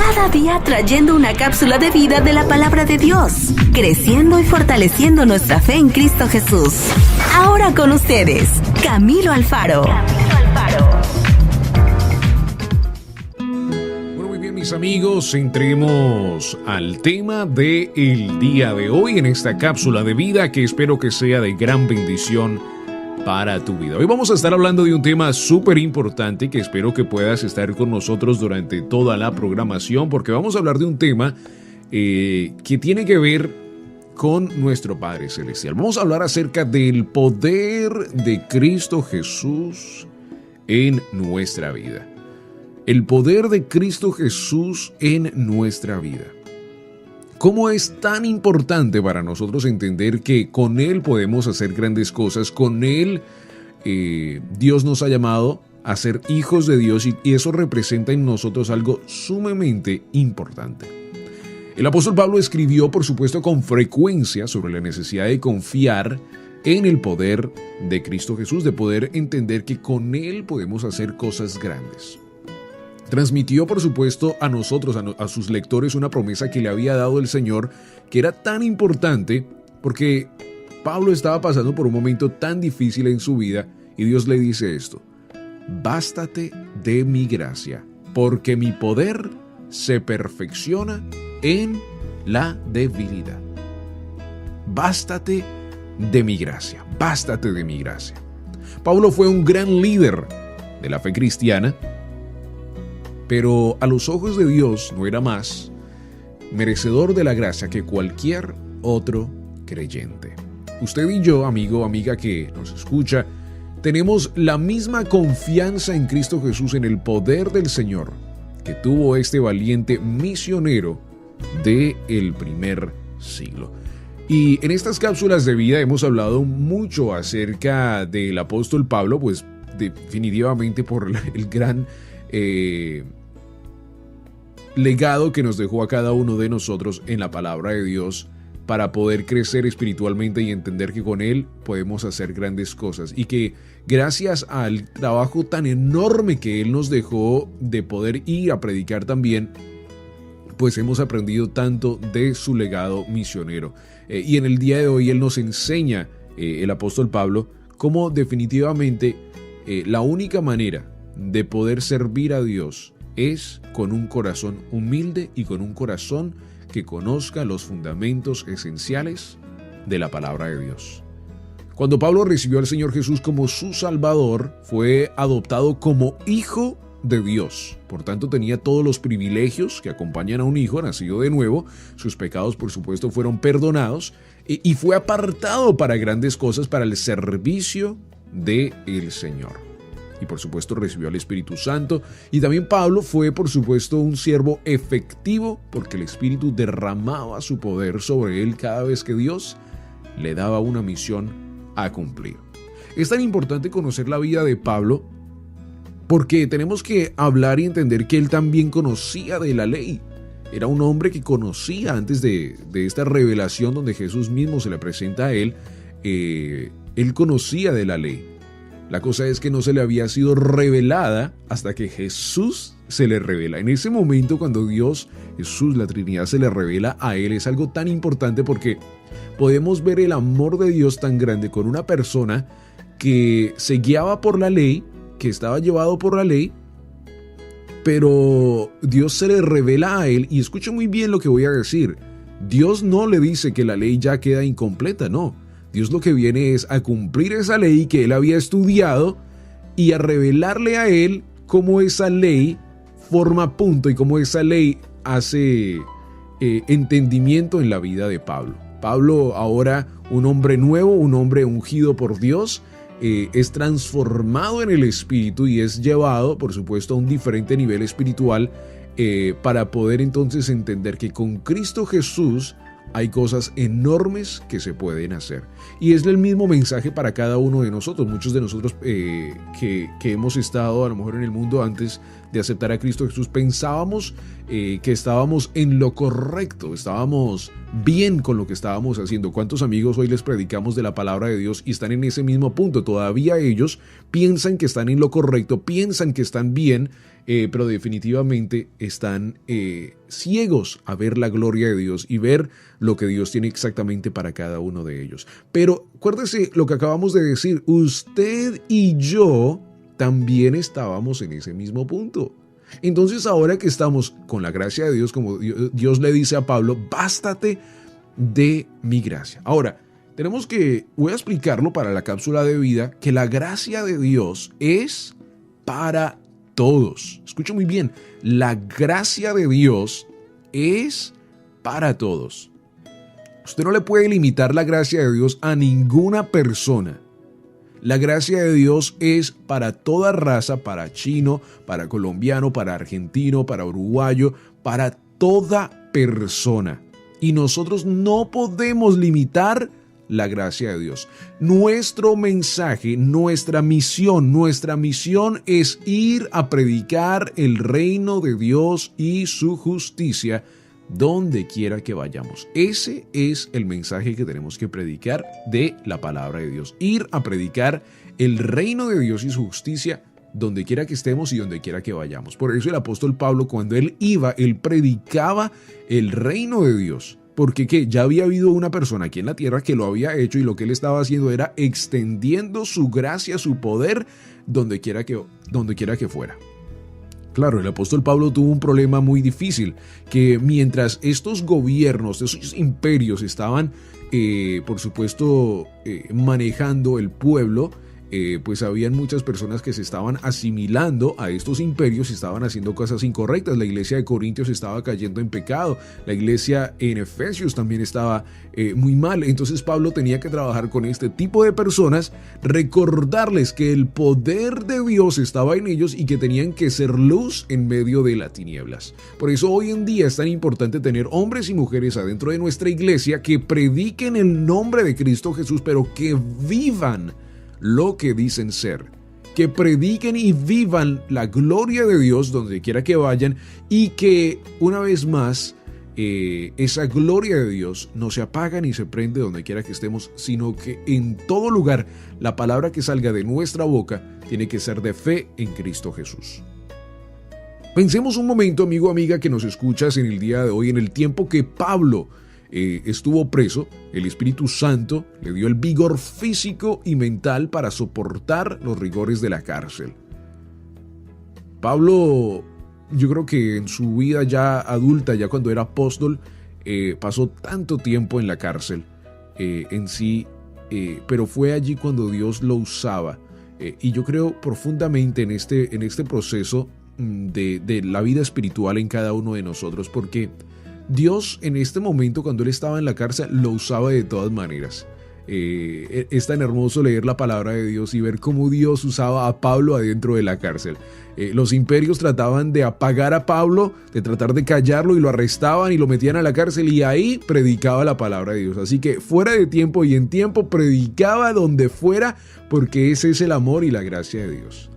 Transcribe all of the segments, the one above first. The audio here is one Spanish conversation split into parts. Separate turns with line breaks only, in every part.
Cada día trayendo una cápsula de vida de la palabra de Dios, creciendo y fortaleciendo nuestra fe en Cristo Jesús. Ahora con ustedes, Camilo Alfaro.
Bueno, muy bien, mis amigos, entremos al tema del día de hoy en esta cápsula de vida que espero que sea de gran bendición para tu vida. Hoy vamos a estar hablando de un tema súper importante que espero que puedas estar con nosotros durante toda la programación, porque vamos a hablar de un tema que tiene que ver con nuestro Padre Celestial. Vamos a hablar acerca del poder de Cristo Jesús en nuestra vida. El poder de Cristo Jesús en nuestra vida. ¿Cómo es tan importante para nosotros entender que con Él podemos hacer grandes cosas? Con Él Dios nos ha llamado a ser hijos de Dios y eso representa en nosotros algo sumamente importante. El apóstol Pablo escribió, por supuesto, con frecuencia sobre la necesidad de confiar en el poder de Cristo Jesús, de poder entender que con Él podemos hacer cosas grandes. Transmitió, por supuesto, a nosotros, a sus lectores, una promesa que le había dado el Señor, que era tan importante porque Pablo estaba pasando por un momento tan difícil en su vida y Dios le dice esto: bástate de mi gracia, porque mi poder se perfecciona en la debilidad. Bástate de mi gracia, bástate de mi gracia. Pablo fue un gran líder de la fe cristiana, pero a los ojos de Dios no era más merecedor de la gracia que cualquier otro creyente. Usted y yo, amigo, amiga que nos escucha, tenemos la misma confianza en Cristo Jesús, en el poder del Señor que tuvo este valiente misionero del primer siglo. Y en estas cápsulas de vida hemos hablado mucho acerca del apóstol Pablo, pues definitivamente por el gran legado que nos dejó a cada uno de nosotros en la palabra de Dios para poder crecer espiritualmente y entender que con Él podemos hacer grandes cosas y que gracias al trabajo tan enorme que Él nos dejó de poder ir a predicar también, pues hemos aprendido tanto de su legado misionero. Y en el día de hoy Él nos enseña, el apóstol Pablo, cómo definitivamente la única manera de poder servir a Dios es con un corazón humilde y con un corazón que conozca los fundamentos esenciales de la palabra de Dios. Cuando Pablo recibió al Señor Jesús como su Salvador, fue adoptado como hijo de Dios. Por tanto, tenía todos los privilegios que acompañan a un hijo nacido de nuevo. Sus pecados, por supuesto, fueron perdonados y fue apartado para grandes cosas, para el servicio del Señor. Y por supuesto recibió al Espíritu Santo. Y también Pablo fue, por supuesto, un siervo efectivo porque el Espíritu derramaba su poder sobre él cada vez que Dios le daba una misión a cumplir. Es tan importante conocer la vida de Pablo porque tenemos que hablar y entender que él también conocía de la ley. Era un hombre que conocía antes de esta revelación donde Jesús mismo se le presenta a él. Él conocía de la ley. La cosa es que no se le había sido revelada hasta que Jesús se le revela. En ese momento, cuando Dios, Jesús, la Trinidad, se le revela a él, es algo tan importante porque podemos ver el amor de Dios tan grande con una persona que se guiaba por la ley, que estaba llevado por la ley, pero Dios se le revela a él, y escuche muy bien lo que voy a decir. Dios no le dice que la ley ya queda incompleta, no. Dios lo que viene es a cumplir esa ley que él había estudiado y a revelarle a él cómo esa ley forma punto y cómo esa ley hace entendimiento en la vida de Pablo. Pablo, ahora un hombre nuevo, un hombre ungido por Dios, es transformado en el Espíritu y es llevado, por supuesto, a un diferente nivel espiritual para poder entonces entender que con Cristo Jesús hay cosas enormes que se pueden hacer. Y es el mismo mensaje para cada uno de nosotros. Muchos de nosotros que hemos estado a lo mejor en el mundo antes de aceptar a Cristo Jesús, pensábamos que estábamos en lo correcto, estábamos bien con lo que estábamos haciendo. ¿Cuántos amigos hoy les predicamos de la palabra de Dios y están en ese mismo punto? Todavía ellos piensan que están en lo correcto, piensan que están bien, pero definitivamente están ciegos a ver la gloria de Dios y ver lo que Dios tiene exactamente para cada uno de ellos. Pero acuérdese lo que acabamos de decir, usted y yo también estábamos en ese mismo punto. Entonces ahora que estamos con la gracia de Dios, como Dios le dice a Pablo, bástate de mi gracia. Ahora, voy a explicarlo para la cápsula de vida, que la gracia de Dios es para todos. Escucha muy bien, la gracia de Dios es para todos. Usted no le puede limitar la gracia de Dios a ninguna persona. La gracia de Dios es para toda raza, para chino, para colombiano, para argentino, para uruguayo, para toda persona. Y nosotros no podemos limitar la gracia de Dios. Nuestro mensaje, nuestra misión es ir a predicar el reino de Dios y su justicia donde quiera que vayamos. Ese es el mensaje que tenemos que predicar de la palabra de Dios. Ir a predicar el reino de Dios y su justicia donde quiera que estemos y donde quiera que vayamos. Por eso el apóstol Pablo, cuando él predicaba el reino de Dios. Porque ya había habido una persona aquí en la tierra que lo había hecho y lo que él estaba haciendo era extendiendo su gracia, su poder, donde quiera que fuera. Claro, el apóstol Pablo tuvo un problema muy difícil, que mientras estos gobiernos, esos imperios estaban, por supuesto, manejando el pueblo, pues habían muchas personas que se estaban asimilando a estos imperios y estaban haciendo cosas incorrectas. La iglesia de Corintios estaba cayendo en pecado, la iglesia en Efesios también estaba muy mal. Entonces Pablo tenía que trabajar con este tipo de personas, recordarles que el poder de Dios estaba en ellos y que tenían que ser luz en medio de las tinieblas. Por eso hoy en día es tan importante tener hombres y mujeres adentro de nuestra iglesia que prediquen el nombre de Cristo Jesús, pero que vivan lo que dicen ser, que prediquen y vivan la gloria de Dios donde quiera que vayan, y que una vez más esa gloria de Dios no se apaga ni se prende donde quiera que estemos, sino que en todo lugar la palabra que salga de nuestra boca tiene que ser de fe en Cristo Jesús. Pensemos un momento, amigo, amiga, que nos escuchas en el día de hoy, en el tiempo que Pablo estuvo preso. El Espíritu Santo le dio el vigor físico y mental para soportar los rigores de la cárcel. Pablo, yo creo que en su vida ya adulta, ya cuando era apóstol, pasó tanto tiempo en la cárcel en sí, pero fue allí cuando Dios lo usaba. Y yo creo profundamente en este proceso de la vida espiritual en cada uno de nosotros, porque Dios en este momento, cuando él estaba en la cárcel, lo usaba de todas maneras. Es tan hermoso leer la palabra de Dios y ver cómo Dios usaba a Pablo adentro de la cárcel. Los imperios trataban de apagar a Pablo, de tratar de callarlo, y lo arrestaban y lo metían a la cárcel, y ahí predicaba la palabra de Dios. Así que fuera de tiempo y en tiempo predicaba donde fuera, porque ese es el amor y la gracia de Dios.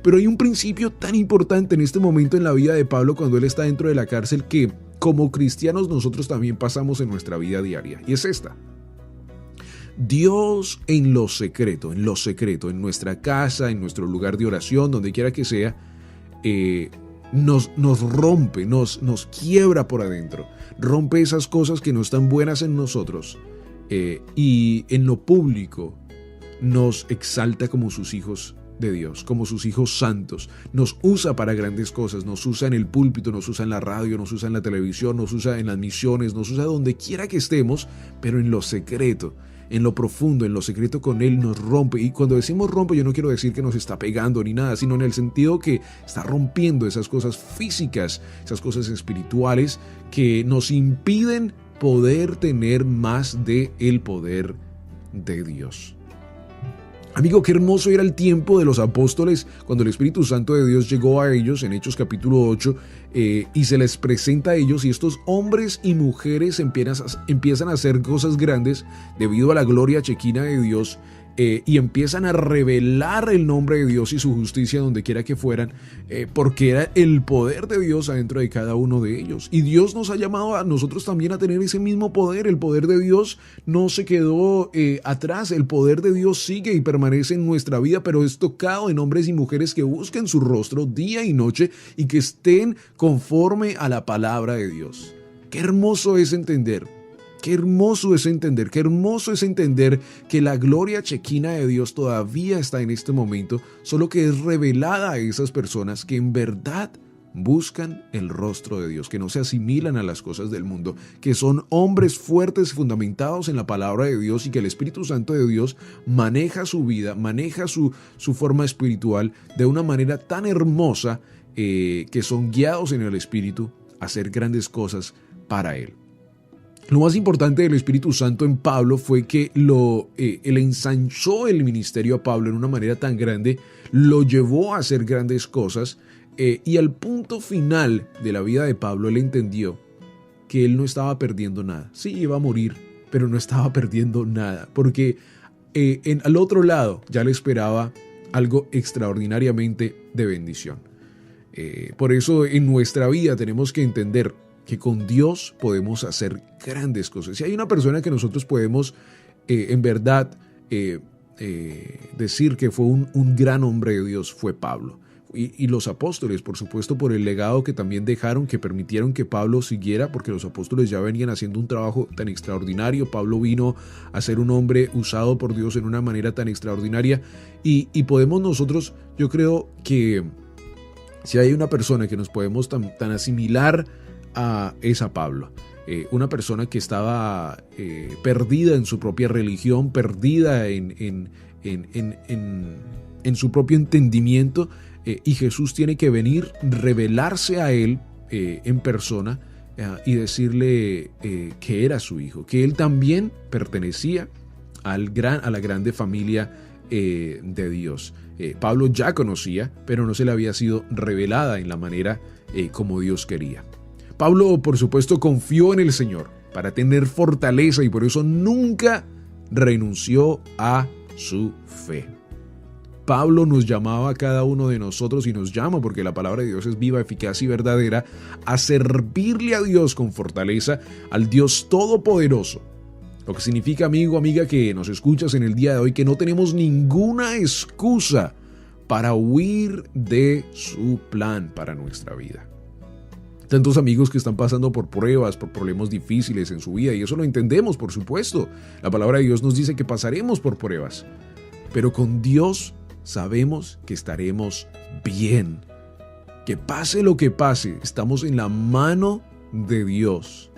Pero hay un principio tan importante en este momento en la vida de Pablo cuando él está dentro de la cárcel, que como cristianos nosotros también pasamos en nuestra vida diaria, y es esta: Dios en lo secreto, en nuestra casa, en nuestro lugar de oración, donde quiera que sea, nos rompe, nos quiebra por adentro, rompe esas cosas que no están buenas en nosotros, y en lo público nos exalta como sus hijos de Dios, como sus hijos santos. Nos usa para grandes cosas, nos usa en el púlpito, nos usa en la radio, nos usa en la televisión, nos usa en las misiones, nos usa donde quiera que estemos, pero en lo secreto, en lo profundo, en lo secreto con Él nos rompe. Y cuando decimos rompe, yo no quiero decir que nos está pegando ni nada, sino en el sentido que está rompiendo esas cosas físicas, esas cosas espirituales que nos impiden poder tener más de el poder de Dios. Amigo, qué hermoso era el tiempo de los apóstoles cuando el Espíritu Santo de Dios llegó a ellos en Hechos capítulo 8 y se les presenta a ellos, y estos hombres y mujeres empiezan a hacer cosas grandes debido a la gloria chequina de Dios, y empiezan a revelar el nombre de Dios y su justicia donde quiera que fueran, porque era el poder de Dios adentro de cada uno de ellos. Y Dios nos ha llamado a nosotros también a tener ese mismo poder. El poder de Dios no se quedó atrás, el poder de Dios sigue y permanece en nuestra vida, pero es tocado en hombres y mujeres que busquen su rostro día y noche y que estén conforme a la palabra de Dios. Qué hermoso es entender. Qué hermoso es entender, qué hermoso es entender que la gloria chequina de Dios todavía está en este momento, solo que es revelada a esas personas que en verdad buscan el rostro de Dios, que no se asimilan a las cosas del mundo, que son hombres fuertes fundamentados en la palabra de Dios y que el Espíritu Santo de Dios maneja su vida, maneja su forma espiritual de una manera tan hermosa que son guiados en el Espíritu a hacer grandes cosas para Él. Lo más importante del Espíritu Santo en Pablo fue que él ensanchó el ministerio a Pablo en una manera tan grande, lo llevó a hacer grandes cosas y al punto final de la vida de Pablo él entendió que él no estaba perdiendo nada. Sí, iba a morir, pero no estaba perdiendo nada, porque al otro lado ya le esperaba algo extraordinariamente de bendición. Por eso en nuestra vida tenemos que entender que con Dios podemos hacer grandes cosas. Si hay una persona que nosotros podemos en verdad decir que fue un gran hombre de Dios, fue Pablo. Y los apóstoles, por supuesto, por el legado que también dejaron, que permitieron que Pablo siguiera, porque los apóstoles ya venían haciendo un trabajo tan extraordinario. Pablo vino a ser un hombre usado por Dios en una manera tan extraordinaria. Y podemos nosotros, yo creo que si hay una persona que nos podemos tan asimilar es a Pablo, una persona que estaba perdida en su propia religión, perdida en su propio entendimiento, y Jesús tiene que venir, revelarse a él en persona y decirle que era su hijo, que él también pertenecía a la grande familia de Dios. Pablo ya conocía, pero no se le había sido revelada en la manera como Dios quería. Pablo, por supuesto, confió en el Señor para tener fortaleza y por eso nunca renunció a su fe. Pablo nos llamaba a cada uno de nosotros y nos llama, porque la palabra de Dios es viva, eficaz y verdadera, a servirle a Dios con fortaleza, al Dios Todopoderoso. Lo que significa, amigo, amiga, que nos escuchas en el día de hoy, que no tenemos ninguna excusa para huir de su plan para nuestra vida. Tantos amigos que están pasando por pruebas, por problemas difíciles en su vida, y eso lo entendemos, por supuesto. La palabra de Dios nos dice que pasaremos por pruebas, pero con Dios sabemos que estaremos bien. Que pase lo que pase, estamos en la mano de Dios.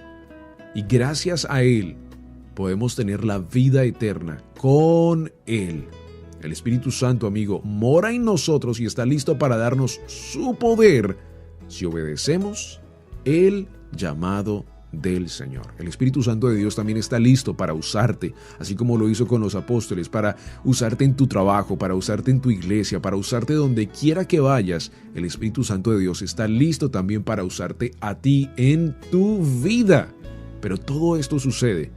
Y gracias a Él podemos tener la vida eterna con Él. El Espíritu Santo, amigo, mora en nosotros y está listo para darnos su poder si obedecemos el llamado del Señor. El Espíritu Santo de Dios también está listo para usarte, así como lo hizo con los apóstoles, para usarte en tu trabajo, para usarte en tu iglesia, para usarte donde quiera que vayas. El Espíritu Santo de Dios está listo también para usarte a ti en tu vida. Pero todo esto sucede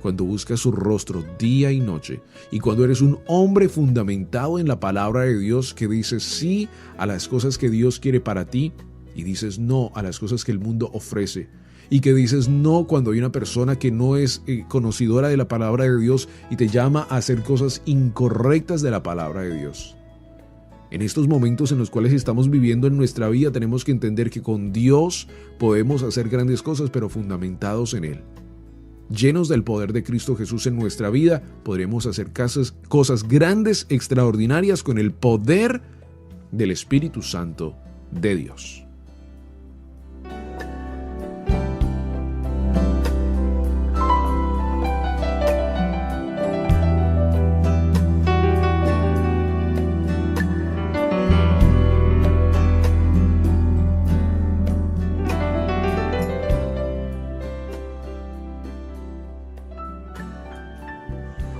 cuando buscas su rostro día y noche y cuando eres un hombre fundamentado en la palabra de Dios, que dices sí a las cosas que Dios quiere para ti y dices no a las cosas que el mundo ofrece, y que dices no cuando hay una persona que no es conocedora de la palabra de Dios y te llama a hacer cosas incorrectas de la palabra de Dios. En estos momentos en los cuales estamos viviendo en nuestra vida, tenemos que entender que con Dios podemos hacer grandes cosas, pero fundamentados en Él. Llenos del poder de Cristo Jesús en nuestra vida, podremos hacer cosas grandes, extraordinarias, con el poder del Espíritu Santo de Dios.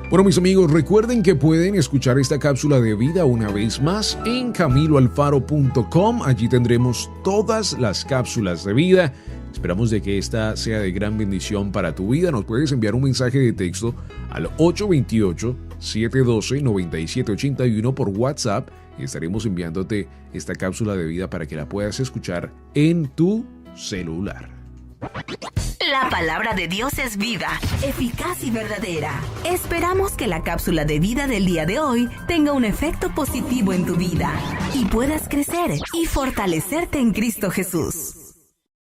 Bueno, mis amigos, recuerden que pueden escuchar esta cápsula de vida una vez más en camiloalfaro.com. Allí tendremos todas las cápsulas de vida Esperamos de que esta sea de gran bendición para tu vida. Nos puedes enviar un mensaje de texto al 828-712-9781 por WhatsApp y estaremos enviándote esta cápsula de vida para que la puedas escuchar en tu celular.
La palabra de Dios es vida, eficaz y verdadera. Esperamos que la cápsula de vida del día de hoy tenga un efecto positivo en tu vida y puedas crecer y fortalecerte en Cristo Jesús.